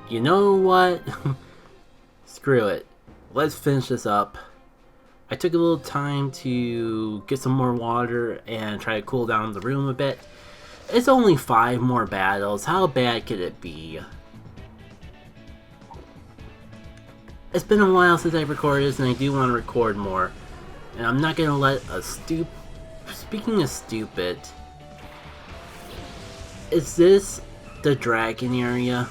You know what? Screw it. Let's finish this up. I took a little time to get some more water and try to cool down the room a bit. It's only 5 more battles. How bad could it be? It's been a while since I've recorded this and I do want to record more. And I'm not gonna let a Speaking of stupid, is this the dragon area?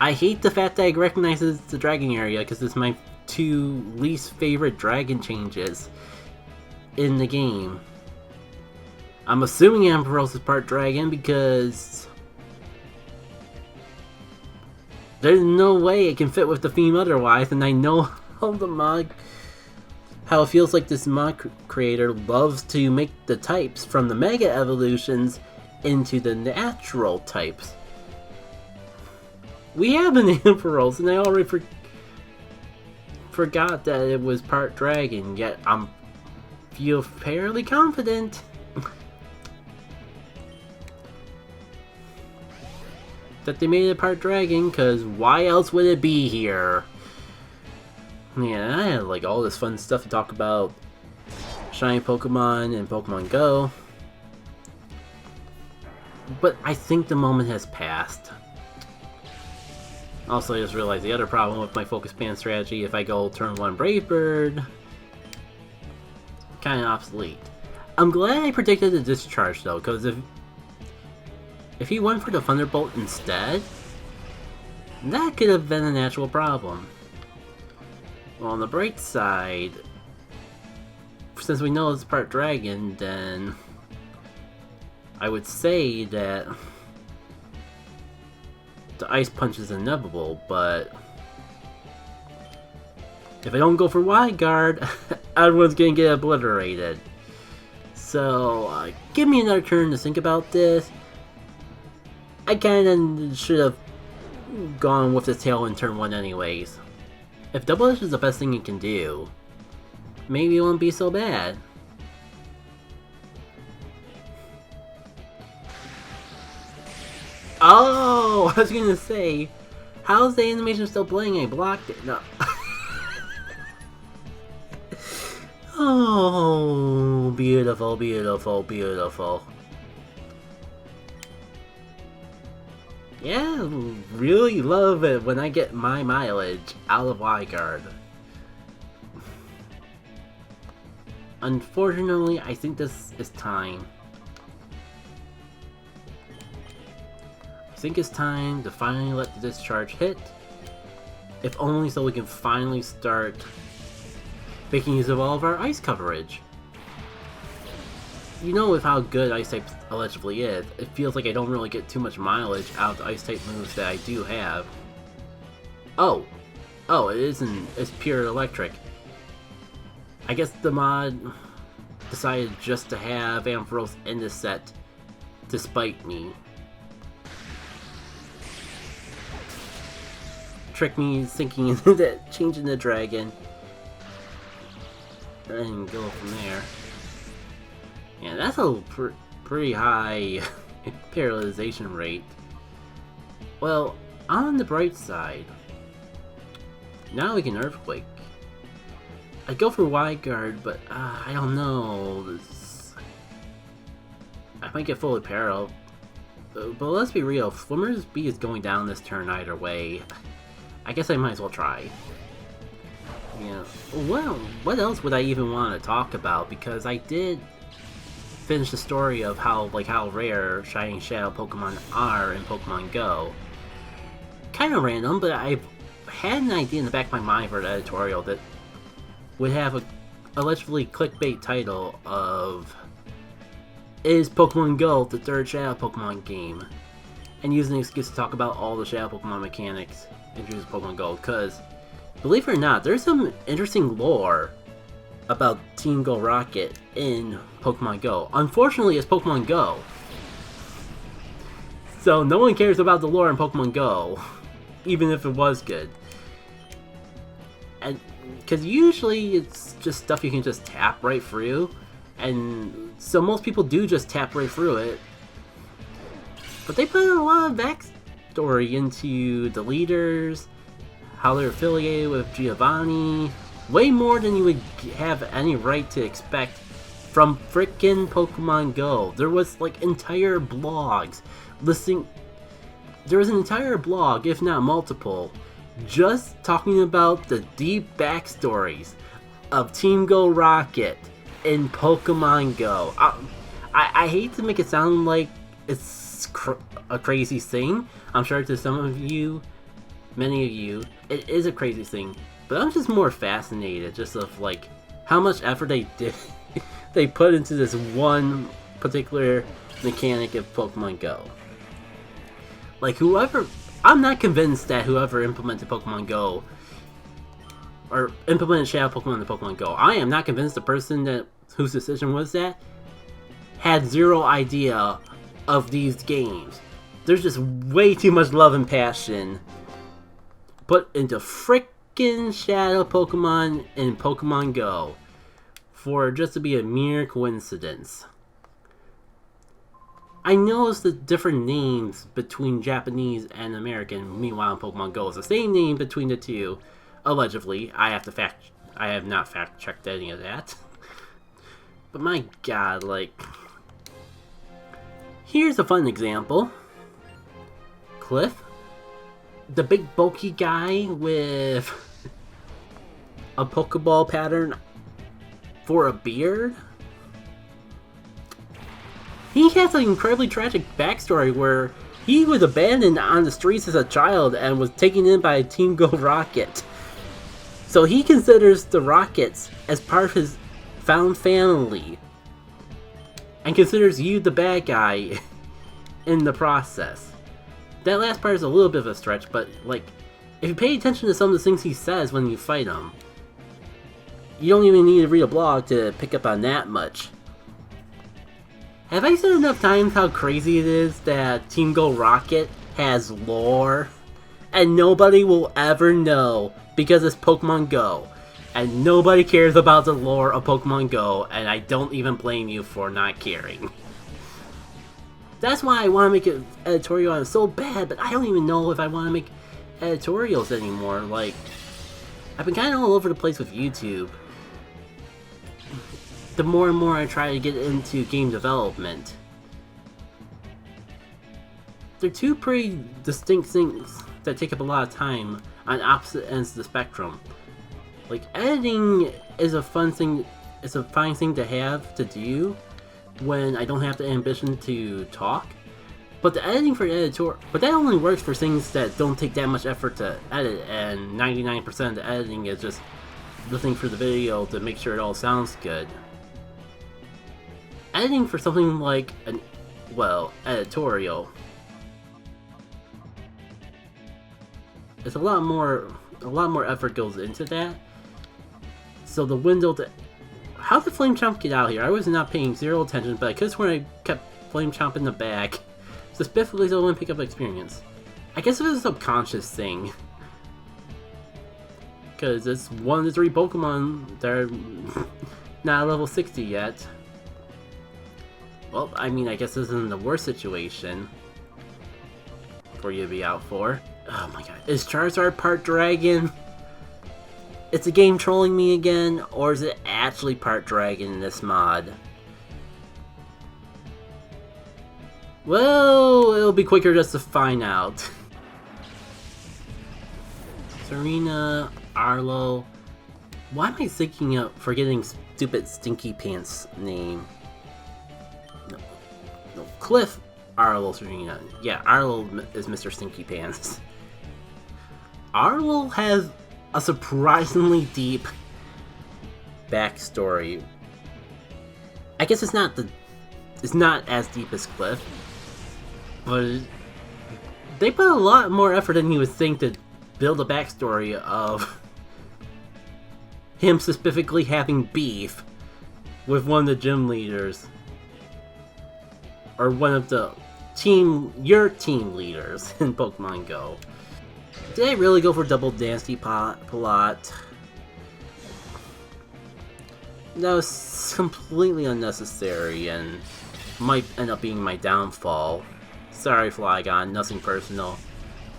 I hate the fact that I recognize it's the dragon area because it's my 2 least favorite dragon changes in the game. I'm assuming Ampharos is part dragon because there's no way it can fit with the theme otherwise, and I know how it feels like this mod creator loves to make the types from the Mega Evolutions into the natural types. We have an Ampharos, and I already forgot that it was part dragon, yet I feel fairly confident that they made it part dragon, because why else would it be here? Yeah, I had like all this fun stuff to talk about shiny Pokemon and Pokemon Go, but I think the moment has passed. Also, I just realized the other problem with my focus band strategy, if I go turn 1 Brave Bird, kind of obsolete. I'm glad I predicted the discharge though, because if he went for the Thunderbolt instead, that could have been an actual problem. Well, on the bright side, since we know it's part dragon, then I would say that the Ice Punch is inevitable, but if I don't go for Wide Guard, everyone's gonna get obliterated. So, give me another turn to think about this. I kinda should have gone with the tail in turn 1 anyways. If Double Edge is the best thing you can do, maybe it won't be so bad. Oh, I was gonna say, how's the animation still playing? I blocked it. No. Oh, beautiful, beautiful, beautiful. Yeah, really love it when I get my mileage out of Wyguard. Unfortunately, I think this is time. I think it's time to finally let the discharge hit. If only so we can finally start making use of all of our ice coverage. You know, with how good Ice type allegedly is, it feels like I don't really get too much mileage out of the Ice type moves that I do have. Oh, it isn't. It's pure electric. I guess the mod decided just to have Ampharos in the set to spite me. Trick me thinking that changing the dragon and go from there. Yeah, that's a pretty high paralyzation rate. Well, on the bright side, now we can Earthquake. I'd go for Wide Guard, but I don't know. I might get fully parallel. But let's be real, Flimmer's B is going down this turn either way. I guess I might as well try. Yeah. Well, what else would I even want to talk about? Because I did finish the story of how rare Shining Shadow Pokemon are in Pokemon Go. Kind of random, but I had an idea in the back of my mind for an editorial that would have a allegedly clickbait title of "Is Pokemon Go the 3rd Shadow Pokemon game?" and use an excuse to talk about all the Shadow Pokemon mechanics introduced in Pokemon Go, because believe it or not, there's some interesting lore about Team Go Rocket in Pokemon Go. Unfortunately, it's Pokemon Go, so no one cares about the lore in Pokemon Go, even if it was good. And because usually it's just stuff you can just tap right through, and so most people do just tap right through it. But they put in a lot of backstory into the leaders, how they're affiliated with Giovanni, way more than you would have any right to expect from frickin' Pokemon Go. There was like entire blogs listing. There was an entire blog, if not multiple, just talking about the deep backstories of Team Go Rocket in Pokemon Go. I hate to make it sound like it's a crazy thing. I'm sure to some of you, many of you, it is a crazy thing. But I'm just more fascinated just of like how much effort they put into this one particular mechanic of Pokemon Go. Like I'm not convinced that whoever implemented Pokemon Go or implemented Shadow Pokemon in the Pokemon Go, I am not convinced the person whose decision was that had zero idea of these games. There's just way too much love and passion put into frickin' Shadow Pokemon in Pokemon Go for just to be a mere coincidence. I noticed the different names between Japanese and American, meanwhile in Pokemon Go it's the same name between the two, allegedly. I have not fact checked any of that. But my god, like, here's a fun example. Cliff, the big bulky guy with a Pokeball pattern for a beard. He has an incredibly tragic backstory where he was abandoned on the streets as a child and was taken in by Team Go Rocket. So he considers the Rockets as part of his found family and considers you the bad guy in the process. That last part is a little bit of a stretch, but like, if you pay attention to some of the things he says when you fight him, you don't even need to read a blog to pick up on that much. Have I said enough times how crazy it is that Team Go Rocket has lore? And nobody will ever know because it's Pokemon Go. And nobody cares about the lore of Pokemon Go, and I don't even blame you for not caring. That's why I want to make an editorial on it so bad, but I don't even know if I want to make editorials anymore. Like, I've been kind of all over the place with YouTube. The more and more I try to get into game development. They're two pretty distinct things that take up a lot of time on opposite ends of the spectrum. Like, editing is a fun thing, it's a fine thing to have to do when I don't have the ambition to talk. But the editing for but that only works for things that don't take that much effort to edit, and 99% of the editing is just listening for the video to make sure it all sounds good. Editing for something like editorial, it's a lot more effort goes into that. So the window to how did Flame Chomp get out here? I was not paying zero attention, but I could swear I kept Flame Chomp in the back. Specifically so I wouldn't pick up experience. I guess it was a subconscious thing. Because it's one of the 3 Pokemon that are not level 60 yet. Well, I mean, I guess this isn't the worst situation for you to be out for. Oh my god. Is Charizard part dragon? Is the game trolling me again? Or is it actually part dragon in this mod? Well, it'll be quicker just to find out. Serena, Arlo. Why am I thinking of forgetting stupid Stinky Pants name? No, Cliff, Arlo, Serena. Yeah, Arlo is Mr. Stinky Pants. Arlo has a surprisingly deep backstory. I guess it's not as deep as Cliff, but they put a lot more effort than you would think to build a backstory of him specifically having beef with one of the gym leaders. Or one of your team leaders in Pokemon Go. Did I really go for double Nasty Plot? That was completely unnecessary and might end up being my downfall. Sorry, Flygon, nothing personal.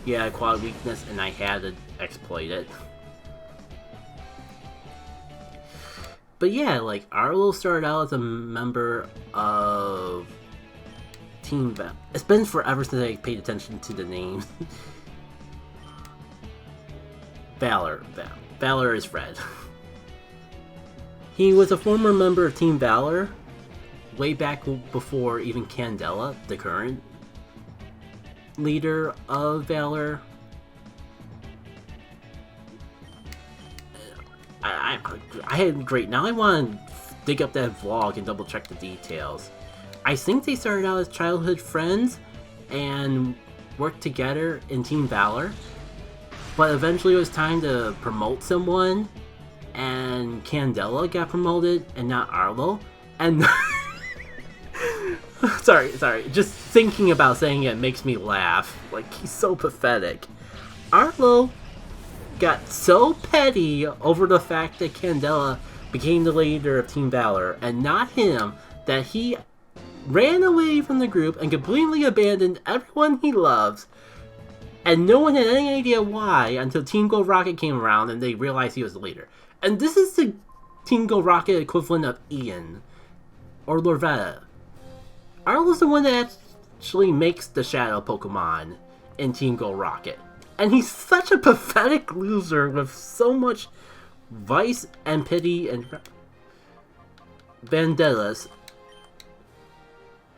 he had a quad weakness and I had to exploit it. But yeah, like, Arlo started out as a member of Team Valor. It's been forever since I paid attention to the names. Valor. Valor is Fred. He was a former member of Team Valor, way back before even Candela, the current leader of Valor. I had great. Now I want to dig up that vlog and double check the details. I think they started out as childhood friends and worked together in Team Valor, but eventually it was time to promote someone, and Candela got promoted and not Arlo. And sorry, just thinking about saying it makes me laugh. Like, he's so pathetic. Arlo got so petty over the fact that Candela became the leader of Team Valor and not him, that he ran away from the group and completely abandoned everyone he loves, and no one had any idea why until Team Go Rocket came around and they realized he was the leader. And this is the Team Go Rocket equivalent of Ian or Lorvetta. Arlo's the one that actually makes the Shadow Pokemon in Team Go Rocket. And he's such a pathetic loser with so much vice and pity and vendettas.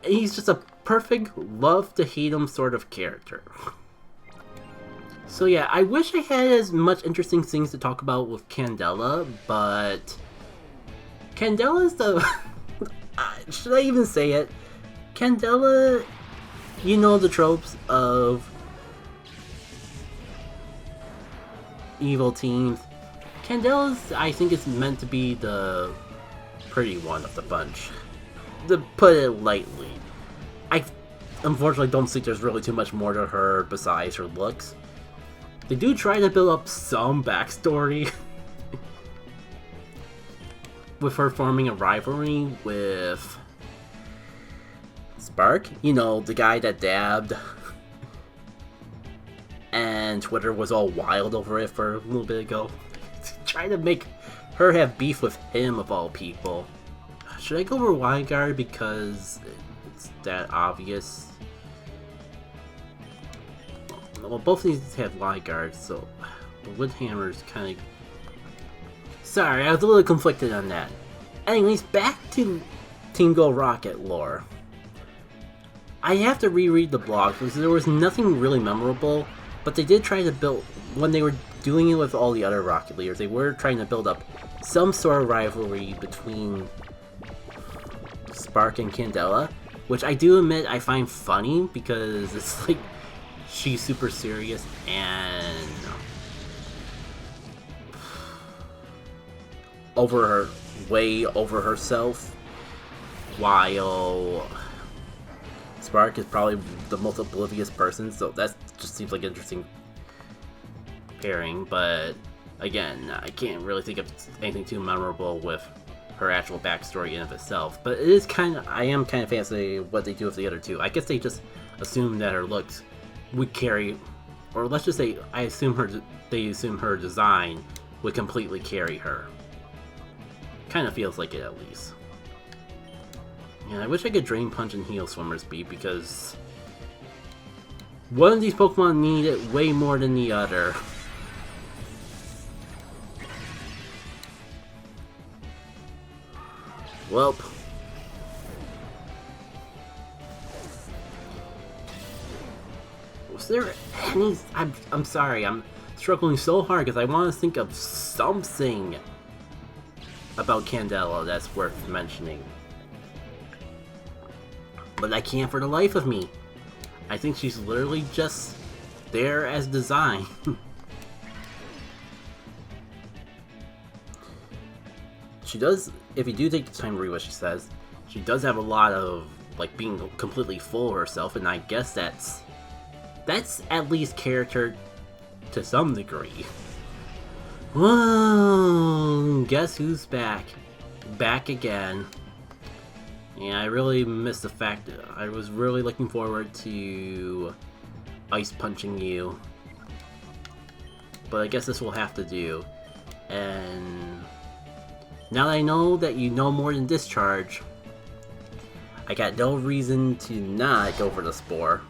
He's just a perfect love to hate him sort of character. So yeah, I wish I had as much interesting things to talk about with Candela, but Candela's the... should I even say it? Candela, you know the tropes of evil teams. Candela's, I think, is meant to be the pretty one of the bunch, to put it lightly. I unfortunately don't think there's really too much more to her besides her looks. They do try to build up some backstory with her forming a rivalry with Spark, you know, the guy that dabbed. And Twitter was all wild over it for a little bit ago. Trying to make her have beef with him of all people. Should I go over Wild Guard because it's that obvious? Well, both of these have Wild Guard, so the Wood Hammer's kind of... Sorry, I was a little conflicted on that. Anyways, back to Team Go Rocket lore. I have to reread the blog because there was nothing really memorable, but they did try to build, when they were doing it with all the other Rocket leaders, they were trying to build up some sort of rivalry between Spark and Candela, which I do admit I find funny because it's like she's super serious and way over herself, while Spark is probably the most oblivious person, so that just seems like an interesting pairing. But again, I can't really think of anything too memorable with her actual backstory in of itself. But it is I am kind of fascinated what they do with the other two. I guess they just assume that her looks would carry, or let's just say, they assume her design would completely carry her. Kind of feels like it, at least. Yeah, I wish I could Drain Punch and heal Swimmer's Beat, because one of these Pokemon need it way more than the other. Welp. Was there any... I'm sorry, I'm struggling so hard because I want to think of something about Candela that's worth mentioning. But I can't for the life of me. I think she's literally just there as design. She does, if you do take the time to read what she says, she does have a lot of, like, being completely full of herself, and I guess that's at least character to some degree. Whoa, guess who's back? Back again. Yeah, I really missed the fact that I was really looking forward to ice punching you but I guess this will have to do. And now that I know that you know more than Discharge, I got no reason to not go for the Spore.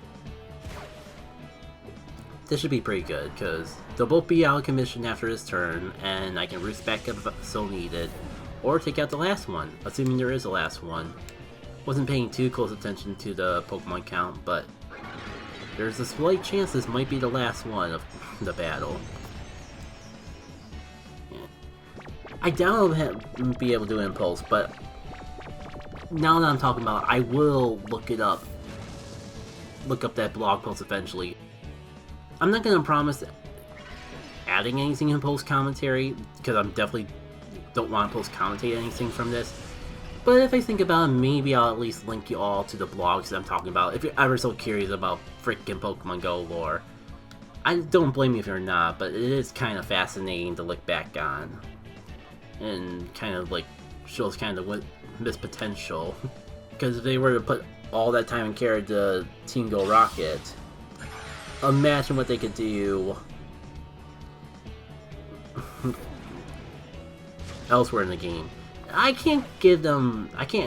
This should be pretty good, because they'll both be out of commission after this turn, and I can roost back up if so needed, or take out the last one, assuming there is a last one. Wasn't paying too close attention to the Pokemon count, but there's a slight chance this might be the last one of the battle. Yeah. I doubt I'll be able to do Impulse, but now that I'm talking about it, I will look it up. Look up that blog post eventually. I'm not gonna promise adding anything in post commentary, because I'm definitely don't want to post commentate anything from this. But if I think about it, maybe I'll at least link you all to the blogs that I'm talking about if you're ever so curious about freaking Pokemon Go lore. I don't blame you if you're not, but it is kind of fascinating to look back on. And kind of like shows kind of what missed potential. Because if they were to put all that time and care into Team Go Rocket, imagine what they could do elsewhere in the game. I can't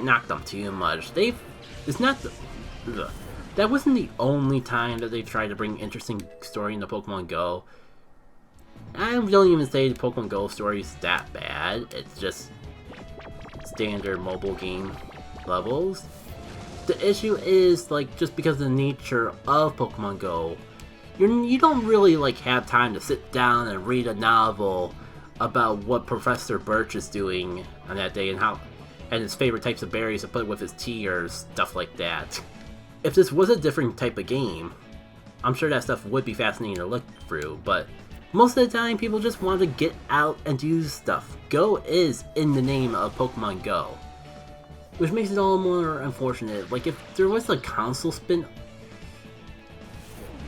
knock them too much. It's not that wasn't the only time that they tried to bring interesting story into Pokemon Go. I don't even say the Pokemon Go story is that bad. It's just standard mobile game levels. The issue is, like, just because of the nature of Pokemon Go, you don't really, like, have time to sit down and read a novel about what Professor Birch is doing on that day and his favorite types of berries to put with his tea or stuff like that. If this was a different type of game, I'm sure that stuff would be fascinating to look through, but most of the time people just want to get out and do stuff. Go is in the name of Pokemon Go, which makes it all more unfortunate. Like, if there was a console spin,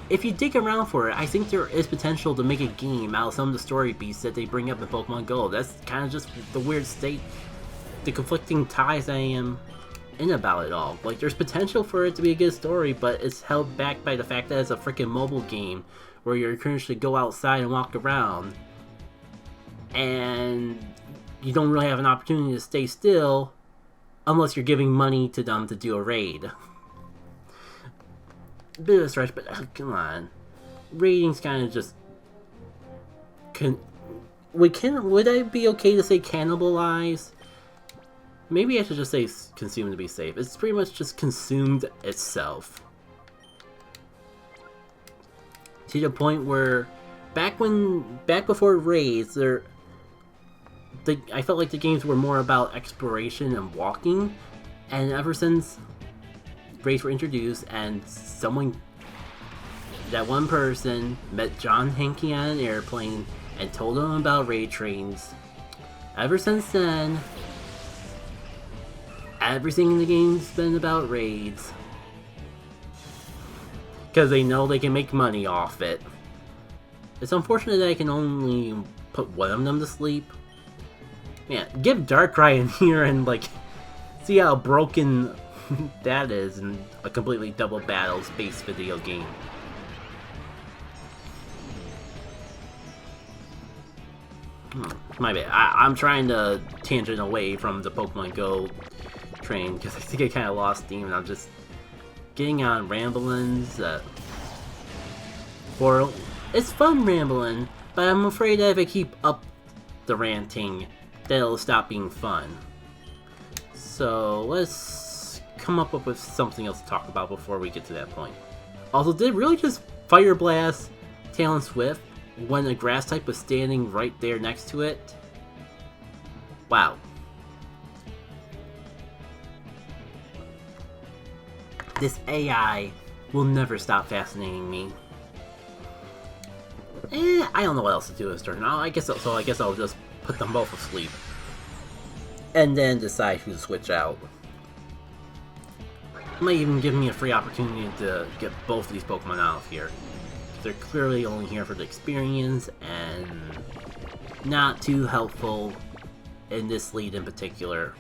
if you dig around for it, I think there is potential to make a game out of some of the story beats that they bring up in Pokemon Go. That's kind of just the weird state, the conflicting ties I am in about it all. Like, there's potential for it to be a good story, but it's held back by the fact that it's a freaking mobile game where you're encouraged to go outside and walk around, and you don't really have an opportunity to stay still unless you're giving money to them to do a raid. Bit of a stretch, but come on. Ratings kind of just would I be okay to say cannibalize? Maybe I should just say consume to be safe. It's pretty much just consumed itself. To the point where back before raids, I felt like the games were more about exploration and walking, and ever since raids were introduced and that one person met John Henke on an airplane and told him about raid trains, ever since then everything in the game's been about raids, because they know they can make money off it. It's unfortunate that I can only put one of them to sleep. Man, give Darkrai in here and, like, see how broken that is in a completely double battle space video game. My bad. I'm trying to tangent away from the Pokemon Go train because I think I kind of lost steam and I'm just getting on ramblings. It's fun rambling, but I'm afraid that if I keep up the ranting, that it'll stop being fun. So let's come up with something else to talk about before we get to that point. Also, did it really just Fire Blast Talon Swift when a grass type was standing right there next to it? Wow. This AI will never stop fascinating me. I don't know what else to do this turn. I guess I'll just put them both asleep. And then decide who to switch out. Might even give me a free opportunity to get both of these Pokemon out of here. They're clearly only here for the experience and not too helpful in this lead in particular.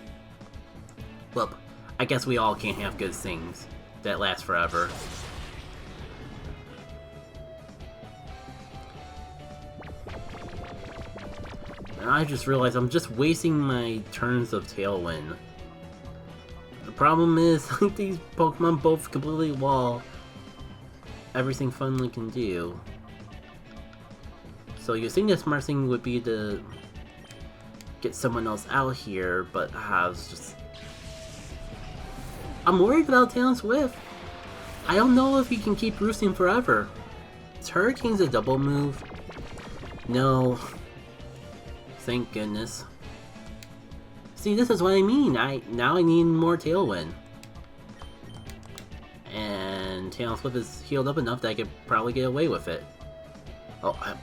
Well, I guess we all can't have good things that last forever. And I just realized I'm just wasting my turns of Tailwind. The problem is, like, these Pokemon both completely wall everything Funly can do. So you think the smart thing would be to get someone else out here, but I was just... I'm worried about Talon Swift. I don't know if he can keep roosting forever. Is Hurricane's a double move? No. Thank goodness. See, this is what I mean. Now I need more Tailwind. And Talon Swift is healed up enough that I could probably get away with it. Oh, I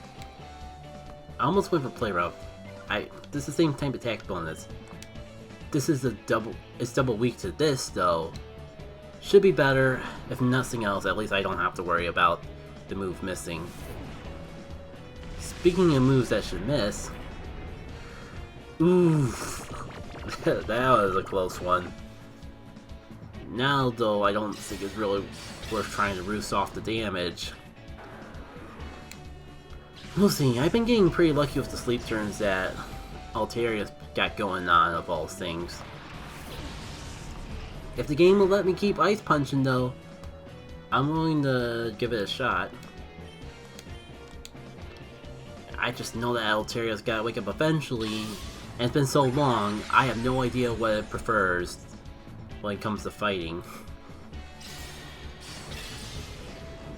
almost went for Play Rough. This is the same type attack bonus. This is it's double weak to this though. Should be better. If nothing else, at least I don't have to worry about the move missing. Speaking of moves that should miss. Ooh, that was a close one. Now though, I don't think it's really worth trying to roost off the damage. We'll see. I've been getting pretty lucky with the sleep turns that Altaria's got going on, of all things. If the game will let me keep Ice Punching though, I'm willing to give it a shot. I just know that Altaria's gotta wake up eventually, and it's been so long, I have no idea what it prefers when it comes to fighting.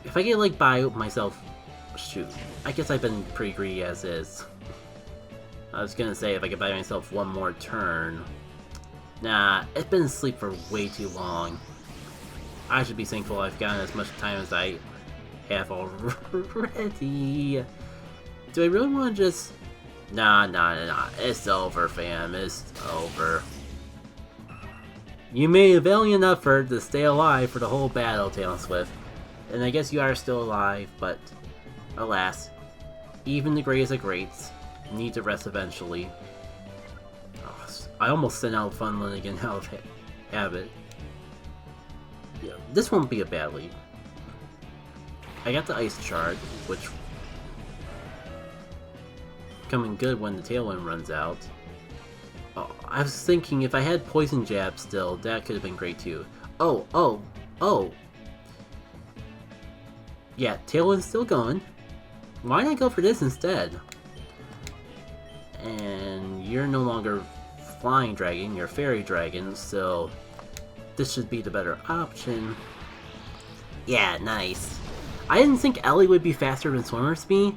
If I get like by myself, shoot, I guess I've been pretty greedy as is. I was gonna say if I could buy myself one more turn. Nah, it's been asleep for way too long. I should be thankful I've gotten as much time as I have already. Do I really want to just... Nah. It's over, fam. It's over. You made a valiant effort to stay alive for the whole battle, Talon Swift. And I guess you are still alive, but... Alas. Even the greatest of greats need to rest eventually. Oh, I almost sent out Funland again out of habit. Yeah, this won't be a bad lead. I got the Ice Shard, which... coming good when the Tailwind runs out. Oh, I was thinking if I had Poison Jab still, that could have been great too. Oh! Yeah, Tailwind's still going. Why not go for this instead? And you're no longer Flying Dragon, you're Fairy Dragon, so this should be the better option. Yeah, nice. I didn't think Ellie would be faster than Swimmer Speed,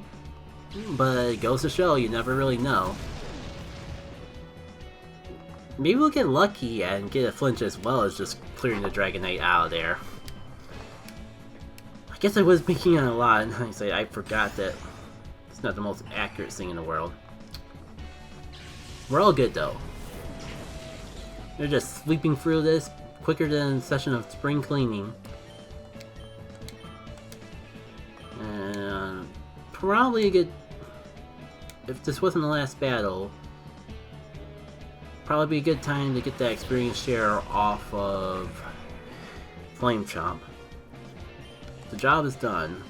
but it goes to show you never really know. Maybe we'll get lucky and get a flinch as well as just clearing the Dragonite out of there. I guess I was making it a lot in hindsight. I forgot that it's not the most accurate thing in the world. We're all good though. They're just sweeping through this quicker than a session of spring cleaning. And probably a good... If this wasn't the last battle, probably be a good time to get that experience share off of Flame Chomp. The job is done.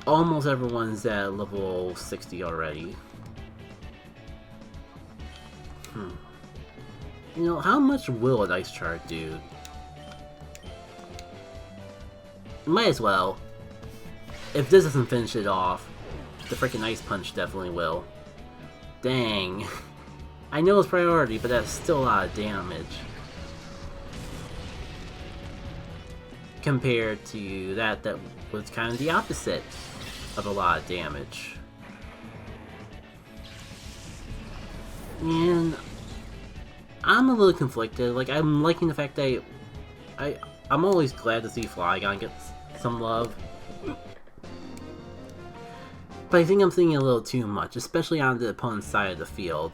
Almost everyone's at level 60 already. You know, how much will an Ice Shard do? Might as well. If this doesn't finish it off, the freaking Ice Punch definitely will. Dang. I know it's priority, but that's still a lot of damage. Compared to that was kind of the opposite of a lot of damage. And I'm a little conflicted. Like, I'm liking the fact that I'm always glad to see Flygon get some love. But I think I'm thinking a little too much, especially on the opponent's side of the field.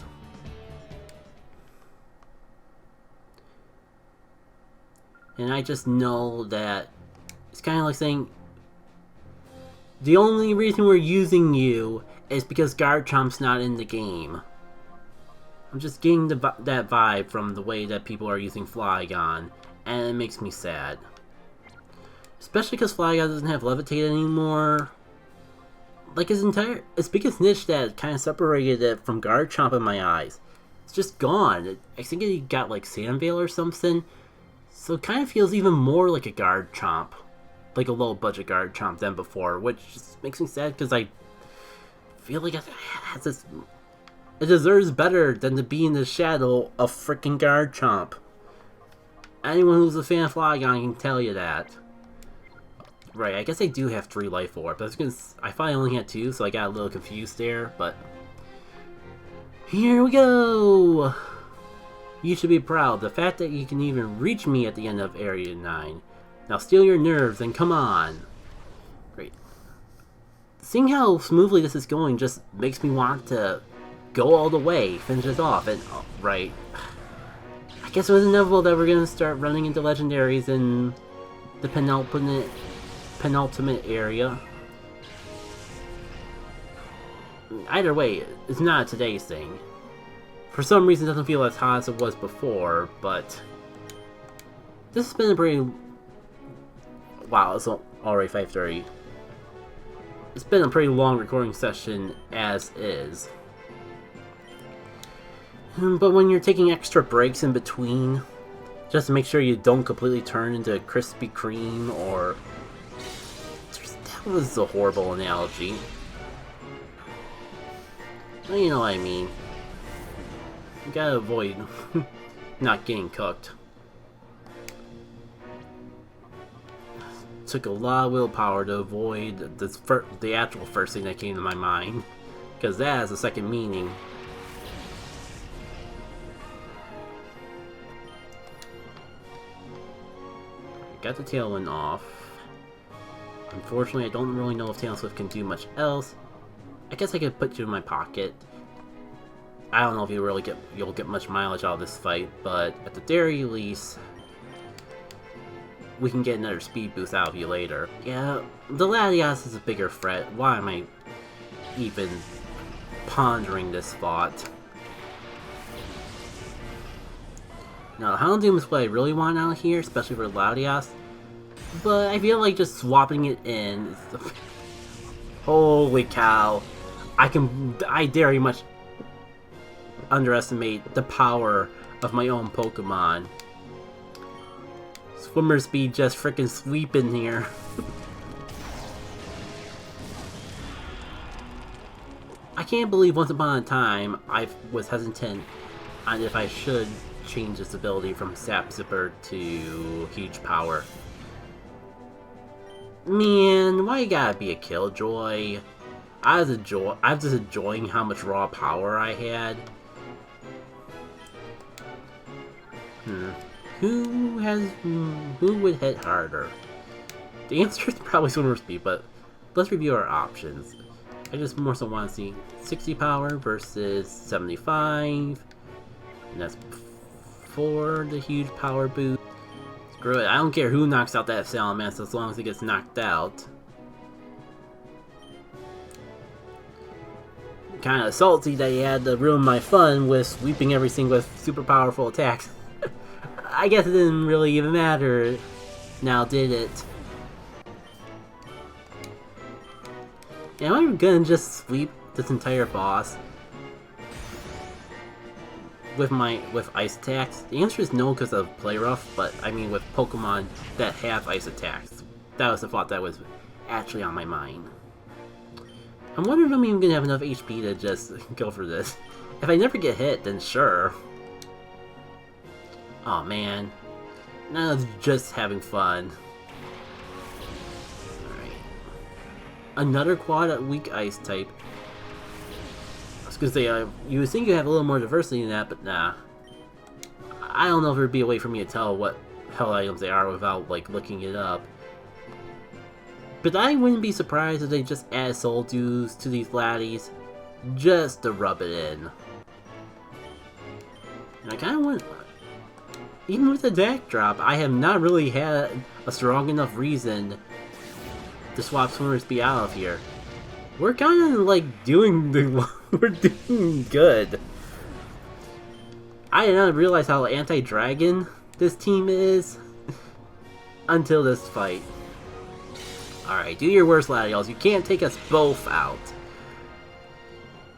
And I just know that it's kind of like saying, the only reason we're using you is because Garchomp's not in the game. I'm just getting that vibe from the way that people are using Flygon, and it makes me sad. Especially because Flygon doesn't have Levitate anymore. like its biggest niche that kind of separated it from Garchomp in my eyes. It's just gone. I think it got like Sandvale or something. So it kind of feels even more like a Garchomp. Like a low budget Garchomp than before, which just makes me sad because I feel like it deserves better than to be in the shadow of freaking Garchomp. Anyone who's a fan of Flygon can tell you that. Right, I guess I do have 3 life orbs. I thought I only had 2, so I got a little confused there, but... Here we go! You should be proud. The fact that you can even reach me at the end of Area 9. Now steal your nerves and come on! Great. Seeing how smoothly this is going just makes me want to go all the way, finish this off, and... Oh, right. I guess it was inevitable that we're gonna start running into legendaries in the penultimate area. Either way, it's not today's thing. For some reason, it doesn't feel as hot as it was before, but this has been a pretty... Wow, it's already 5:30. It's been a pretty long recording session as is. But when you're taking extra breaks in between, just to make sure you don't completely turn into Krispy Kreme or... That was a horrible analogy. Well, you know what I mean. You gotta avoid not getting cooked. Took a lot of willpower to avoid the actual first thing that came to my mind, because that has a second meaning. Got the Tailwind off. Unfortunately, I don't really know if Tail Swift can do much else. I guess I could put you in my pocket. I don't know if you'll get much mileage out of this fight, but at the very least, we can get another speed boost out of you later. Yeah, the Latias is a bigger threat. Why am I even pondering this thought? Now, Houndoom is what I really want out here, especially for Latias. But I feel like just swapping it in is the... Holy cow. I very much underestimate the power of my own Pokemon. Swimmer speed just freaking sweeping here. I can't believe once upon a time I was hesitant on if I should change this ability from Sap Zipper to Huge Power. Man, why you gotta be a Killjoy? I was just enjoying how much raw power I had. Who would hit harder? The answer is probably Swimmer Speed, but let's review our options. I just more so want to see 60 power versus 75. And that's for the huge power boost. Screw it, I don't care who knocks out that Salamence as long as it gets knocked out. Kinda salty that he had to ruin my fun with sweeping everything with super powerful attacks. I guess it didn't really even matter now, did it? Am I gonna just sweep this entire boss with ice attacks? The answer is no because of Play Rough, but I mean with Pokemon that have ice attacks. That was the thought that was actually on my mind. I'm wondering if I'm even gonna have enough HP to just go for this. If I never get hit, then sure. Oh man. Now it's just having fun. Alright. Another quad weak ice type. I was gonna say, you would think you have a little more diversity in that, but nah. I don't know if there'd be a way for me to tell what hell items they are without, like, looking it up. But I wouldn't be surprised if they just add Soul Dews to these laddies, just to rub it in. And I kinda want... Even with the deck drop, I have not really had a strong enough reason to swap Swimmer Speed out of here. We're kinda, like, we're doing good. I did not realize how anti-dragon this team is until this fight. Alright, do your worst, Latios. You can't take us both out.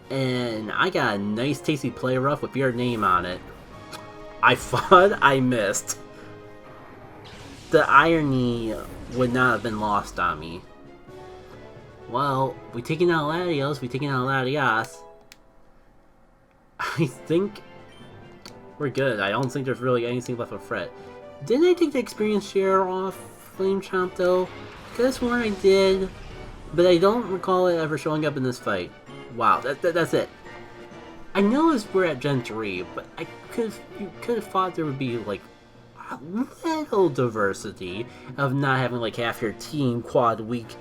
And I got a nice tasty play rough with your name on it. I thought I missed. The irony would not have been lost on me. Well, we taking out Latios, we taking out Latias. I think we're good. I don't think there's really anything left of Fret. Didn't I take the experience share off Flame Chomp though? Could've sworn I did, but I don't recall it ever showing up in this fight. Wow, that's it. I know we're at Gen 3, but you could have thought there would be like a little diversity of not having like half your team quad weak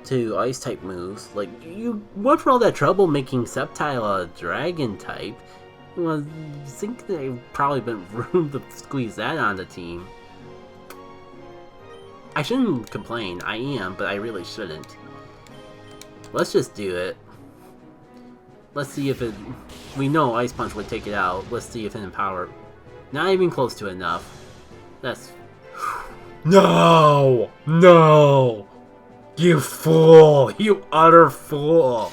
to ice type moves. Like, you went for all that trouble making Sceptile a dragon type. Well, I think they've probably been room to squeeze that on the team. I shouldn't complain, I am, but I really shouldn't. Let's just do it. Let's see if it... We know Ice Punch would take it out. Let's see if it Empower... Not even close to enough. That's... No! No! You fool! You utter fool!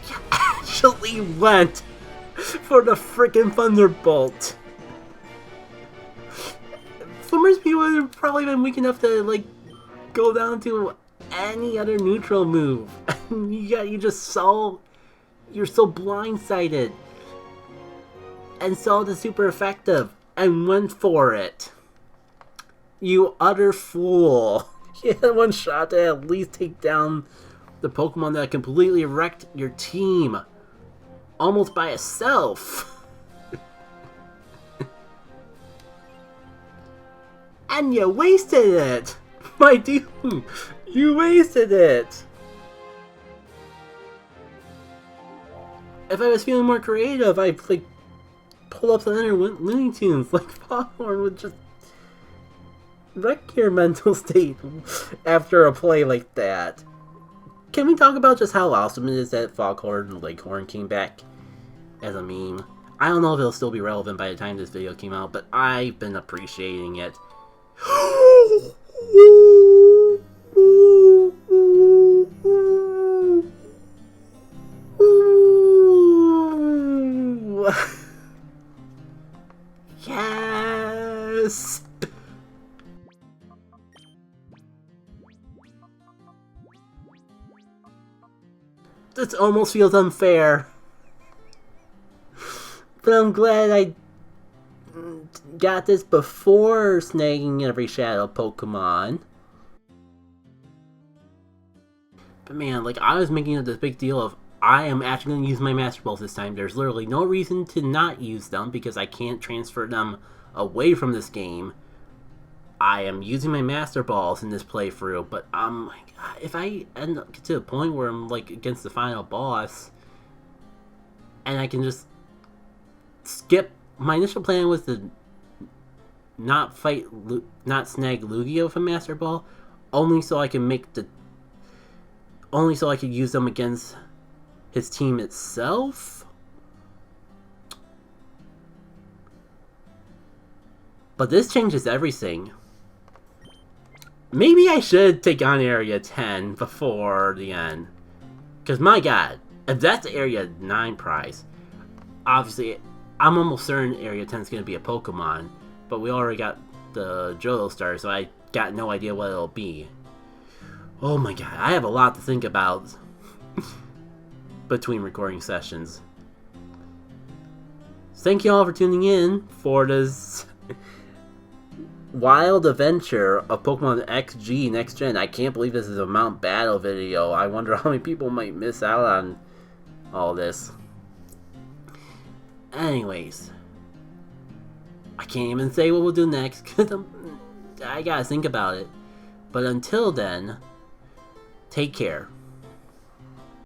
You actually went for the frickin' Thunderbolt! Flimmersby would have probably been weak enough to, like, go down to any other neutral move. You're so blindsided. And saw the super effective. And went for it. You utter fool. You had one shot to at least take down the Pokemon that completely wrecked your team. Almost by itself. And you wasted it. My dude, you wasted it. If I was feeling more creative, I'd like pull up some other Looney Tunes, like Foghorn would just wreck your mental state after a play like that. Can we talk about just how awesome it is that Foghorn and Leghorn came back as a meme? I don't know if it'll still be relevant by the time this video came out, but I've been appreciating it. Yes! This almost feels unfair. But I'm glad I got this before snagging every Shadow Pokemon. But man, like, I was making it this big deal of I am actually going to use my Master Balls this time. There's literally no reason to not use them because I can't transfer them away from this game. I am using my Master Balls in this playthrough, but if I end up to the point where I'm like against the final boss and I can just skip, my initial plan was to not snag Lugia with a Master Ball, only so I can use them against his team itself. But this changes everything. Maybe I should take on Area 10 before the end. Because my god, if that's Area 9 prize, obviously I'm almost certain Area 10 is going to be a Pokemon. But we already got the Johto Star, so I got no idea what it'll be. Oh my god, I have a lot to think about between recording sessions. Thank you all for tuning in for this wild adventure of Pokemon XG Next Gen. I can't believe this is a Mount Battle video. I wonder how many people might miss out on all this. Anyways, I can't even say what we'll do next because I gotta think about it. But until then, take care.